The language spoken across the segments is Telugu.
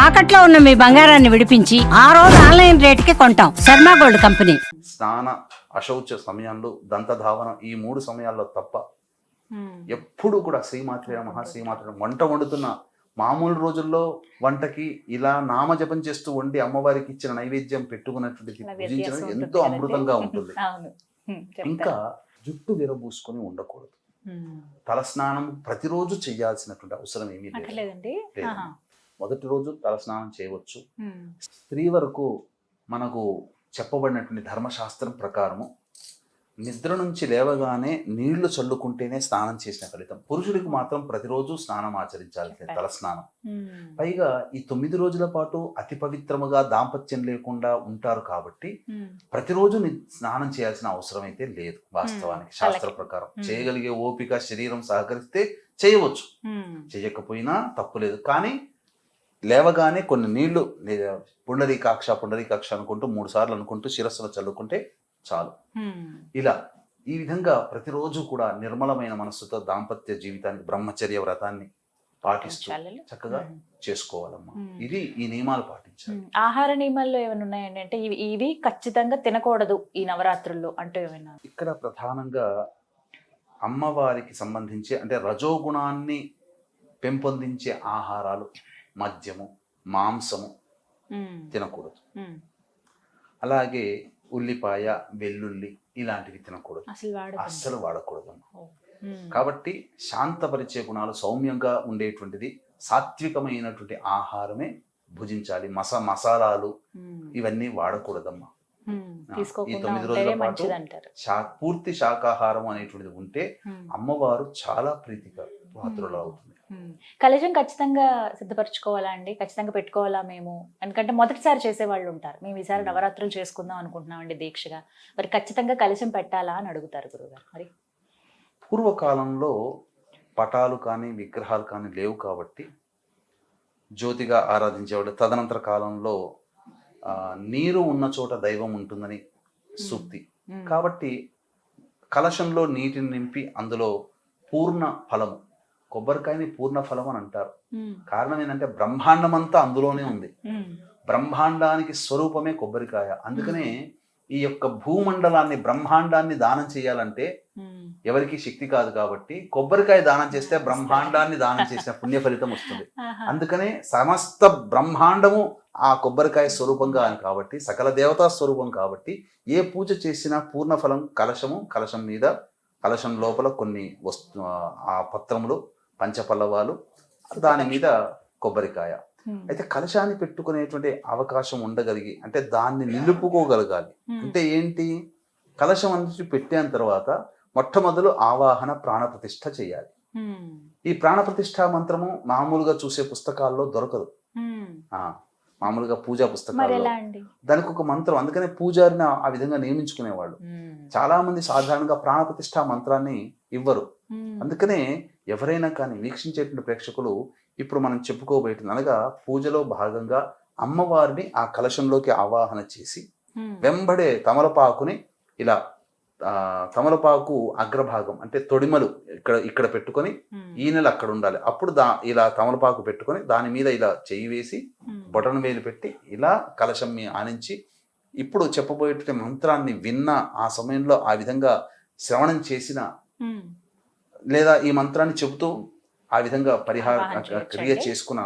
తాకట్లో ఉన్న మీ బంగారాన్ని విడిపించి ఆ రోజు ఆన్లైన్ రేటుకి కొంటాం. Sharma gold company. స్నాన అశౌచ సమయంలో దంతధావన ఈ 3 సమయాల్లో తప్ప ఎప్పుడు కూడా శ్రీమాత్రే మహాశ్రీమాత్రే వంట వండుతున్న మామూలు రోజుల్లో వంటకి ఇలా నామజపం చేస్తూ వండి అమ్మవారికి ఇచ్చిన నైవేద్యం పెట్టుకున్నటువంటి భుజించడం ఎంతో అమృతంగా ఉంటుంది. ఇంకా జుట్టు విరబూసుకొని ఉండకూడదు. తలస్నానం ప్రతిరోజు చేయాల్సినటువంటి అవసరం ఏమీ లేదు. మొదటి రోజు తలస్నానం చేయవచ్చు. స్త్రీ వరకు మనకు చెప్పబడినటువంటి ధర్మశాస్త్రం ప్రకారము నిద్ర నుంచి లేవగానే నీళ్లు చల్లుకుంటేనే స్నానం చేసిన ఫలితం. పురుషుడికి మాత్రం ప్రతిరోజు స్నానం ఆచరించాల్సింది, తలస్నానం. పైగా ఈ 9 రోజుల పాటు అతి పవిత్రముగా దాంపత్యం లేకుండా ఉంటారు కాబట్టి ప్రతిరోజు స్నానం చేయాల్సిన అవసరం అయితే లేదు. వాస్తవానికి శాస్త్ర ప్రకారం చేయగలిగే ఓపిక శరీరం సహకరిస్తే చేయవచ్చు, చేయకపోయినా తప్పులేదు. కానీ లేవగానే కొన్ని నీళ్లు పుండరీకాక్ష అనుకుంటూ 3 సార్లు అనుకుంటూ శిరస్సులో చల్లుకుంటే చాలు. ఇలా ఈ విధంగా ప్రతిరోజు కూడా నిర్మలమైన మనస్సుతో దాంపత్య జీవితానికి బ్రహ్మచర్య వ్రతాన్ని పాటిస్తూ చక్కగా చేసుకోవాలమ్మా. ఇది ఈ నియమాలు పాటించాలి. ఆహార నియమాల్లో ఏమైనా ఉన్నాయండి? అంటే ఇవి ఖచ్చితంగా తినకూడదు ఈ నవరాత్రుల్లో అంటే ఏమైనా? ఇక్కడ ప్రధానంగా అమ్మవారికి సంబంధించి అంటే రజోగుణాన్ని పెంపొందించే ఆహారాలు, మద్యము, మాంసము తినకూడదు. అలాగే ఉల్లిపాయ, వెల్లుల్లి ఇలాంటివి తినకూడదు, అస్సలు వాడకూడదు. కాబట్టి శాంతపరిచే గుణాలు, సౌమ్యంగా ఉండేటువంటిది, సాత్వికమైనటువంటి ఆహారమే భుజించాలి. మసాలాలు ఇవన్నీ వాడకూడదమ్మా. ఈ 9 రోజుల పాటు పూర్తి శాకాహారం అనేటువంటిది ఉంటే అమ్మవారు చాలా ప్రీతిగా పాత్రలు అవుతుంది. కలశం ఖచ్చితంగా సిద్ధపరచుకోవాలా అండి? ఖచ్చితంగా పెట్టుకోవాలా మేము? ఎందుకంటే మొదటిసారి చేసే వాళ్ళు ఉంటారు, మేము ఈసారి నవరాత్రులు చేసుకుందాం అనుకుంటున్నాం అండి దీక్షగా, మరి ఖచ్చితంగా కలశం పెట్టాలా అని అడుగుతారు గురువుగారు. మరి పూర్వకాలంలో పటాలు కానీ విగ్రహాలు కానీ లేవు కాబట్టి జ్యోతిగా ఆరాధించేవాడు. తదనంతర కాలంలో నీరు ఉన్న చోట దైవం ఉంటుందని సూక్తి కాబట్టి కలశంలో నీటిని నింపి అందులో పూర్ణ ఫలము, కొబ్బరికాయని పూర్ణ ఫలం అని అంటారు. కారణం ఏంటంటే బ్రహ్మాండం అంతా అందులోనే ఉంది. బ్రహ్మాండానికి స్వరూపమే కొబ్బరికాయ. అందుకనే ఈ యొక్క భూమండలాన్ని, బ్రహ్మాండాన్ని దానం చేయాలంటే ఎవరికి శక్తి కాదు కాబట్టి కొబ్బరికాయ దానం చేస్తే బ్రహ్మాండాన్ని దానం చేసిన పుణ్య ఫలితం వస్తుంది. అందుకనే సమస్త బ్రహ్మాండము ఆ కొబ్బరికాయ స్వరూపంగా అని కాబట్టి, సకల దేవతా స్వరూపం కాబట్టి ఏ పూజ చేసినా పూర్ణ ఫలం కలశము, కలశం మీద, కలశం లోపల కొన్ని ఆ పత్రములు, పంచపల్లవాలు, దాని మీద కొబ్బరికాయ. అయితే కలశాన్ని పెట్టుకునేటువంటి అవకాశం ఉండగలిగి అంటే దాన్ని నిలుపుకోగలగాలి. అంటే ఏంటి? కలశం అనేది పెట్టిన తర్వాత మొట్టమొదలు ఆవాహన, ప్రాణప్రతిష్ఠ చేయాలి. ఈ ప్రాణప్రతిష్ఠ మంత్రము మామూలుగా చూసే పుస్తకాల్లో దొరకదు. మామూలుగా పూజా పుస్తకాల్లో దానికి ఒక మంత్రం, అందుకనే పూజారిని ఆ విధంగా నియమించుకునేవాళ్ళు. చాలా మంది సాధారణంగా ప్రాణప్రతిష్ఠ మంత్రాన్ని ఇవ్వరు. అందుకనే ఎవరైనా కానీ వీక్షించేటువంటి ప్రేక్షకులు ఇప్పుడు మనం చెప్పుకోబోయేది అనగా పూజలో భాగంగా అమ్మవారిని ఆ కలశంలోకి ఆవాహన చేసి వెంబడే తమలపాకుని ఇలా తమలపాకు అగ్రభాగం అంటే తొడిమలు ఇక్కడ పెట్టుకొని ఈనెలు అక్కడ ఉండాలి. అప్పుడు ఇలా తమలపాకు పెట్టుకొని దాని మీద ఇలా చెయ్యి వేసి బొటన వేలు పెట్టి ఇలా కలశం ఆనించి ఇప్పుడు చెప్పబోయేటువంటి మంత్రాన్ని విన్న ఆ సమయంలో ఆ విధంగా శ్రవణం చేసిన లేదా ఈ మంత్రాన్ని చెబుతూ ఆ విధంగా క్రియ చేసుకున్న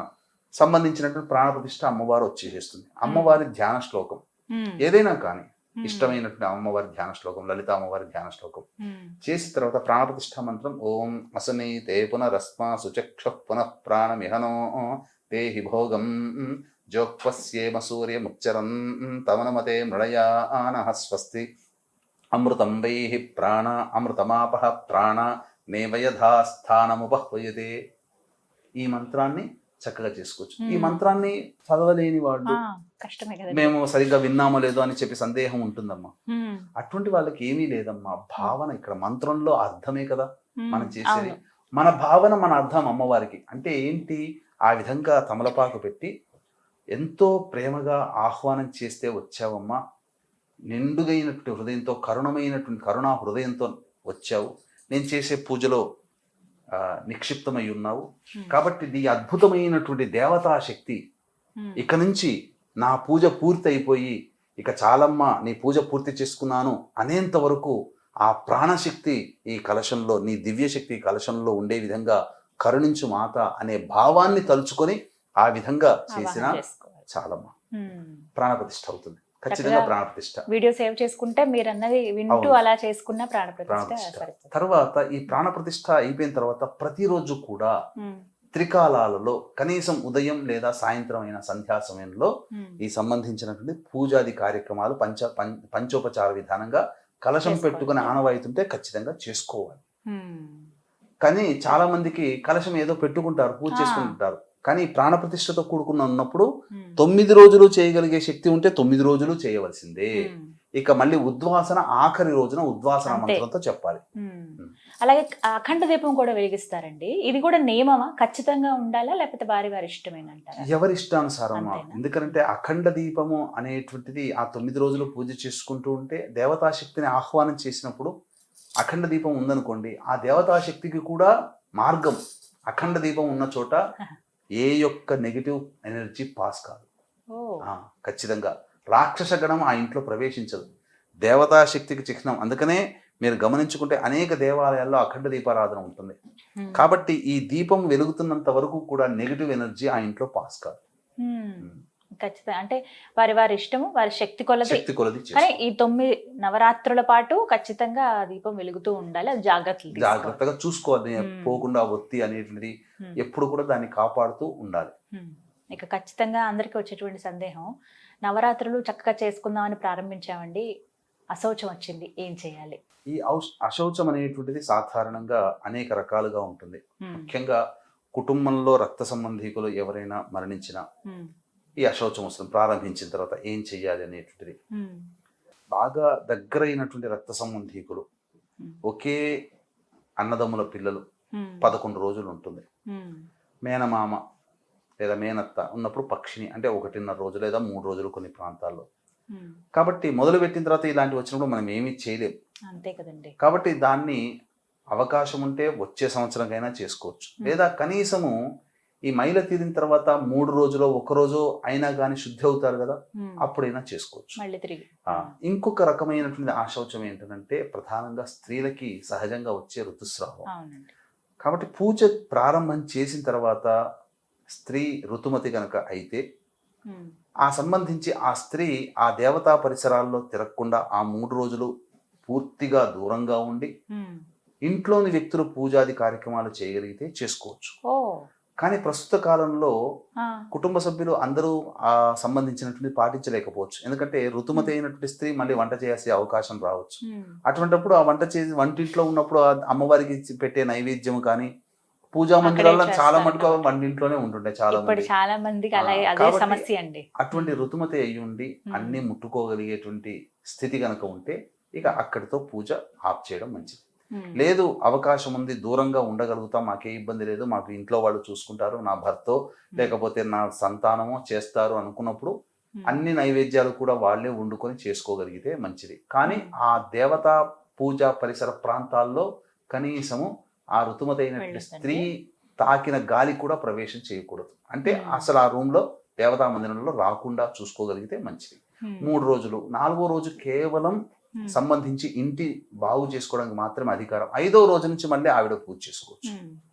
సంబంధించినటువంటి ప్రాణప్రతిష్ఠ అమ్మవారు వచ్చేసేస్తుంది. అమ్మవారి ధ్యాన శ్లోకం ఏదైనా కానీ ఇష్టమైనటువంటి అమ్మవారి ధ్యాన శ్లోకం, లలిత అమ్మవారి ధ్యాన శ్లోకం చేసిన తర్వాత ప్రాణప్రతిష్ఠ మంత్రం ఓం అసనీ తే పునరస్మా సుచక్ష పునః ప్రాణమిహనో తేహి భోగం జోక్వస్యేమ సూర్యముచ్చరం తమనమతే మృళయానః స్వస్తి అమృతం వైః ప్రాణ అమృతమాపః ప్రాణ నేవయథాస్థానముపహ్వయతే. ఈ మంత్రాన్ని చక్కగా చేసుకోవచ్చు. ఈ మంత్రాన్ని చదవలేని వాళ్ళు మేము సరిగ్గా విన్నామో లేదో అని చెప్పి సందేహం ఉంటుందమ్మా. అటువంటి వాళ్ళకి ఏమీ లేదమ్మా. భావన ఇక్కడ మంత్రంలో అర్థమే కదా మనం చేసేది. మన భావన, మన అర్థం అమ్మవారికి అంటే ఏంటి? ఆ విధంగా తమలపాకు పెట్టి ఎంతో ప్రేమగా ఆహ్వానం చేస్తే వచ్చావమ్మా, నిండుగైనటువంటి హృదయంతో, కరుణా హృదయంతో వచ్చావు, నేను చేసే పూజలో నిక్షిప్తమై ఉన్నావు కాబట్టి ఈ అద్భుతమైనటువంటి దేవతా శక్తి ఇక నుంచి నా పూజ పూర్తి అయిపోయి ఇక చాలమ్మ నీ పూజ పూర్తి చేసుకున్నాను అనేంత వరకు ఆ ప్రాణశక్తి ఈ కలశంలో, నీ దివ్యశక్తి ఈ కలశంలో ఉండే విధంగా కరుణించు మాత అనే భావాన్ని తలుచుకొని ఆ విధంగా చేసిన చాలమ్మ ప్రాణప్రతిష్ఠ అవుతుంది. ఖచ్చితంగా ప్రాణప్రతిష్ఠ. వీడియో సేవ్ చేసుకుంటే మీరు అన్నది వింటూ అలా చేసుకున్న ప్రాణప్రతిష్ఠ. తర్వాత ఈ ప్రాణప్రతిష్ఠ అయిపోయిన తర్వాత ప్రతిరోజు కూడా త్రికాలాలలో కనీసం ఉదయం లేదా సాయంత్రం అయిన సంధ్యా సమయంలో ఈ సంబంధించినటువంటి పూజాది కార్యక్రమాలు పంచోపచార విధానంగా కలశం పెట్టుకుని ఆనవాయితుంటే ఖచ్చితంగా చేసుకోవాలి. కానీ చాలా మందికి కలశం ఏదో పెట్టుకుంటారు, పూజ చేసుకుంటారు. కానీ ప్రాణప్రతిష్ఠతో కూడుకున్న ఉన్నప్పుడు 9 రోజులు చేయగలిగే శక్తి ఉంటే 9 రోజులు చేయవలసిందే. ఇక మళ్ళీ ఉద్వాసన ఆఖరి రోజున ఉద్వాసన మంత్రంతో చెప్పాలి. అలాగే అఖండ దీపం కూడా వెలిగిస్తారండి. ఇది కూడా నియమమా? ఖచ్చితంగా ఉండాలా లేకపోతే వారి ఇష్టమేనంటారా? ఎవరి ఇష్టానుసారమా. ఎందుకంటే అఖండ దీపము అనేటువంటిది ఆ 9 రోజులు పూజ చేసుకుంటూ ఉంటే దేవతాశక్తిని ఆహ్వానం చేసినప్పుడు అఖండ దీపం ఉందనుకోండి, ఆ దేవతాశక్తికి కూడా మార్గం. అఖండ దీపం ఉన్న చోట ఏ యొక్క నెగిటివ్ ఎనర్జీ పాస్ కాదు. ఖచ్చితంగా రాక్షస గణం ఆ ఇంట్లో ప్రవేశించదు. దేవతాశక్తికి చిహ్నం. అందుకనే మీరు గమనించుకుంటే అనేక దేవాలయాల్లో అఖండ దీపారాధన ఉంటుంది. కాబట్టి ఈ దీపం వెలుగుతున్నంత వరకు కూడా నెగిటివ్ ఎనర్జీ ఆ ఇంట్లో పాస్ కాదు. ఖచ్చితంగా అంటే వారి ఇష్టము, వారి శక్తి కొలది. కానీ ఈ 9 నవరాత్రుల పాటు ఖచ్చితంగా దీపం వెలుగుతూ ఉండాలి. అది జాగ్రత్తగా చూసుకోవాలి. పోకుండా ఒత్తి అనేటువంటిది ఎప్పుడు కూడా దాన్ని కాపాడుతూ ఉండాలి. ఇక ఖచ్చితంగా అందరికి వచ్చేటువంటి సందేహం, నవరాత్రులు చక్కగా చేసుకుందామని ప్రారంభించామండి, అశౌచం వచ్చింది, ఏం చేయాలి? ఈ అశౌచం అనేటువంటిది సాధారణంగా అనేక రకాలుగా ఉంటుంది. ముఖ్యంగా కుటుంబంలో రక్త సంబంధీకులు ఎవరైనా మరణించినా ఈ అశౌచం వస్తుంది. ప్రారంభించిన తర్వాత ఏం చెయ్యాలి అనేటువంటిది. బాగా దగ్గరైనటువంటి రక్త సంబంధీకులు, ఒకే అన్నదమ్ముల పిల్లలు 11 రోజులు ఉంటుంది. మేనమామ లేదా మేనత్త ఉన్నప్పుడు పక్షిని అంటే 1.5 రోజులు లేదా 3 రోజులు కొన్ని ప్రాంతాల్లో. కాబట్టి మొదలు పెట్టిన తర్వాత ఇలాంటివి వచ్చినప్పుడు మనం ఏమీ చేయలేం. అంతే కదండి. కాబట్టి దాన్ని అవకాశం ఉంటే వచ్చే సంవత్సరంకైనా చేసుకోవచ్చు. లేదా కనీసము ఈ మైల తీరిన తర్వాత 3 రోజులు 1 రోజు అయినా కానీ శుద్ధి అవుతారు కదా, అప్పుడైనా చేసుకోవచ్చు. ఇంకొక రకమైనటువంటి ఆశౌచం ఏంటంటే ప్రధానంగా స్త్రీలకి సహజంగా వచ్చే ఋతుస్రావం. కాబట్టి పూజ ప్రారంభం చేసిన తర్వాత స్త్రీ ఋతుమతి కనుక అయితే ఆ సంబంధించి ఆ స్త్రీ ఆ దేవతా పరిసరాల్లో తిరగకుండా ఆ 3 రోజులు పూర్తిగా దూరంగా ఉండి ఇంట్లోని వ్యక్తులు పూజాది కార్యక్రమాలు చేయగలిగితే చేసుకోవచ్చు. కానీ ప్రస్తుత కాలంలో కుటుంబ సభ్యులు అందరూ ఆ సంబంధించినటువంటి పాటించలేకపోవచ్చు. ఎందుకంటే ఋతుమతి అయినటువంటి స్త్రీ మళ్ళీ వంట చేసే అవకాశం రావచ్చు. అటువంటిప్పుడు ఆ వంటింట్లో ఉన్నప్పుడు అమ్మవారికి పెట్టే నైవేద్యం కానీ పూజా మందిరాల్లో చాలా మటుకు వంటింట్లోనే ఉంటుండే చాలా మంది. అటువంటి ఋతుమతి అయ్యి ఉండి అన్ని ముట్టుకోగలిగేటువంటి స్థితి కనుక ఉంటే ఇక అక్కడితో పూజ ఆఫ్ చేయడం మంచిది. లేదు అవకాశం ఉంది, దూరంగా ఉండగలుగుతాం, మాకే ఇబ్బంది లేదు, మాకు ఇంట్లో వాళ్ళు చూసుకుంటారు, నా భర్తో లేకపోతే నా సంతానమో చేస్తారు అనుకున్నప్పుడు అన్ని నైవేద్యాలు కూడా వాళ్ళే వండుకొని చేసుకోగలిగితే మంచిది. కానీ ఆ దేవతా పూజా పరిసర ప్రాంతాల్లో కనీసము ఆ ఋతుమతి అయినటువంటి స్త్రీ తాకిన గాలి కూడా ప్రవేశం చేయకూడదు. అంటే అసలు ఆ రూమ్ లో దేవతా మందిరంలో రాకుండా చూసుకోగలిగితే మంచిది. 3 రోజులు 4వ రోజు కేవలం సంబంధించి ఇంటి బాగు చేసుకోవడానికి మాత్రమే అధికారం. 5వ రోజు నుంచి మళ్ళీ ఆవిడ పూజ చేసుకోవచ్చు.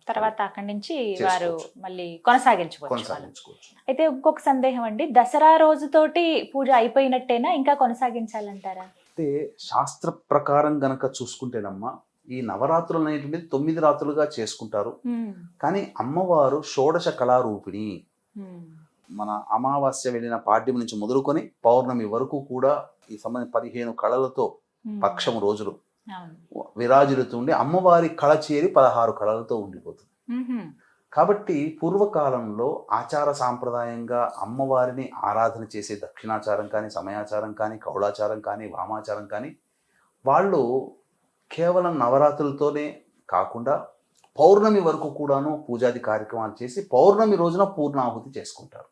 తర్వాత అక్కడి నుంచి వారు మళ్ళీ కొనసాగించుకోవచ్చు. అయితే ఇంకొక సందేహం అండి, దసరా రోజుతోటి పూజ అయిపోయినట్టేనా, ఇంకా కొనసాగించాలంటారా? అయితే శాస్త్ర ప్రకారం గనక చూసుకుంటేనమ్మా ఈ నవరాత్రులు అనేటువంటి 9 రాత్రులుగా చేసుకుంటారు. కానీ అమ్మవారు షోడశ కళారూపిణి. మన అమావాస్య వెళ్ళిన పాడ్యం నుంచి మొదలుకొని పౌర్ణమి వరకు కూడా ఈ సంబంధించిన 15 కళలతో పక్షం రోజులు విరాజిల్లుతుండి అమ్మవారి కళ చేరి 16 కళలతో ఉండిపోతుంది. కాబట్టి పూర్వకాలంలో ఆచార సాంప్రదాయంగా అమ్మవారిని ఆరాధన చేసే దక్షిణాచారం కానీ, సమయాచారం కానీ, కౌళాచారం కానీ, వామాచారం కానీ వాళ్ళు కేవలం నవరాత్రులతోనే కాకుండా పౌర్ణమి వరకు కూడాను పూజాది కార్యక్రమాలు చేసి పౌర్ణమి రోజున పూర్ణాహుతి చేసుకుంటారు.